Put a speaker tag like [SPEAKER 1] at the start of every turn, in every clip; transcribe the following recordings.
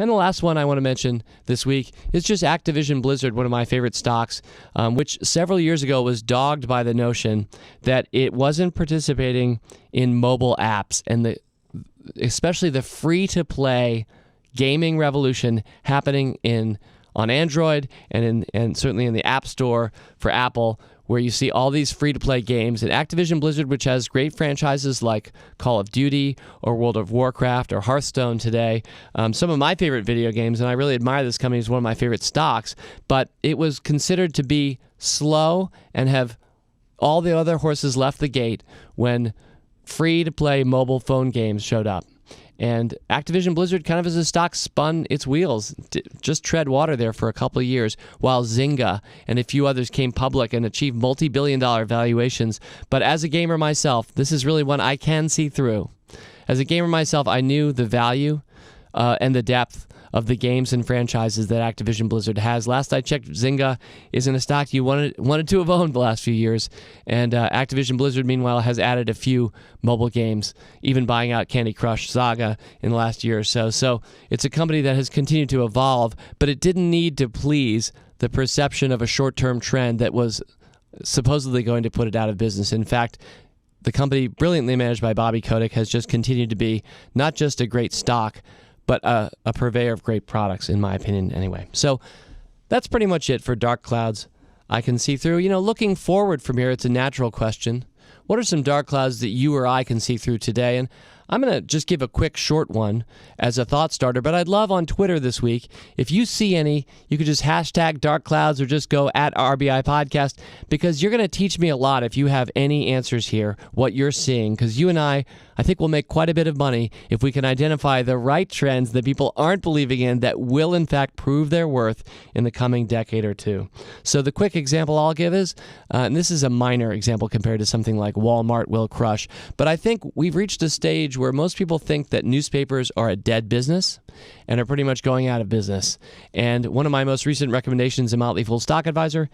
[SPEAKER 1] And the last one I want to mention this week is just Activision Blizzard, one of my favorite stocks, which several years ago was dogged by the notion that it wasn't participating in mobile apps, and especially the free-to-play gaming revolution happening on Android and certainly in the App Store for Apple, where you see all these free-to-play games. And Activision Blizzard, which has great franchises like Call of Duty or World of Warcraft or Hearthstone today, some of my favorite video games, and I really admire this company, is one of my favorite stocks, but it was considered to be slow and have all the other horses left the gate when free-to-play mobile phone games showed up. And Activision Blizzard, kind of as a stock, spun its wheels, just tread water there for a couple of years, while Zynga and a few others came public and achieved multi-billion-dollar valuations. But as a gamer myself, this is really one I can see through. As a gamer myself, I knew the value and the depth of the games and franchises that Activision Blizzard has. Last I checked, Zynga isn't a stock you wanted to have owned the last few years. And Activision Blizzard, meanwhile, has added a few mobile games, even buying out Candy Crush Saga in the last year or so. So it's a company that has continued to evolve, but it didn't need to please the perception of a short-term trend that was supposedly going to put it out of business. In fact, the company, brilliantly managed by Bobby Kotick, has just continued to be not just a great stock, but a purveyor of great products, in my opinion, anyway. So that's pretty much it for dark clouds I can see through. Looking forward from here, it's a natural question. What are some dark clouds that you or I can see through today? And I'm going to just give a quick short one as a thought starter, but I'd love on Twitter this week, if you see any, you could just hashtag dark clouds or just go at RBI Podcast, because you're going to teach me a lot if you have any answers here, what you're seeing, because you and I think we'll make quite a bit of money if we can identify the right trends that people aren't believing in that will in fact prove their worth in the coming decade or two. So the quick example I'll give is, and this is a minor example compared to something like Walmart will crush, but I think we've reached a stage where most people think that newspapers are a dead business and are pretty much going out of business. And one of my most recent recommendations in Motley Fool Stock Advisor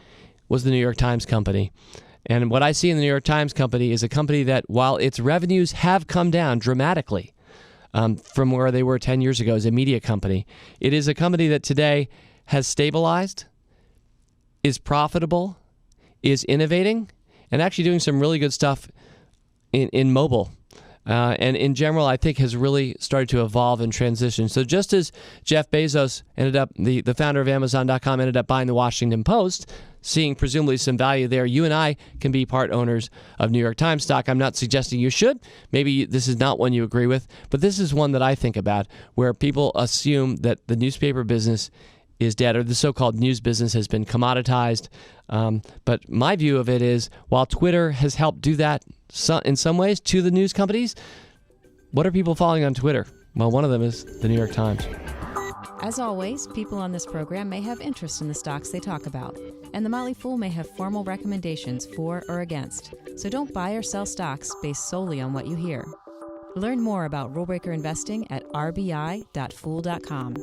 [SPEAKER 1] was the New York Times Company. And what I see in the New York Times Company is a company that, while its revenues have come down dramatically from where they were 10 years ago as a media company, it is a company that today has stabilized, is profitable, is innovating, and actually doing some really good stuff in mobile. And in general, I think has really started to evolve and transition. So just as Jeff Bezos ended up, the founder of Amazon.com, ended up buying the Washington Post, seeing presumably some value there, you and I can be part owners of New York Times stock. I'm not suggesting you should. Maybe this is not one you agree with, but this is one that I think about, where people assume that the newspaper business is dead, or the so-called news business has been commoditized. But my view of it is, while Twitter has helped do that in some ways to the news companies, what are people following on Twitter? Well, one of them is the New York Times.
[SPEAKER 2] As always, people on this program may have interest in the stocks they talk about, and the Motley Fool may have formal recommendations for or against. So don't buy or sell stocks based solely on what you hear. Learn more about rule breaker investing at rbi.fool.com.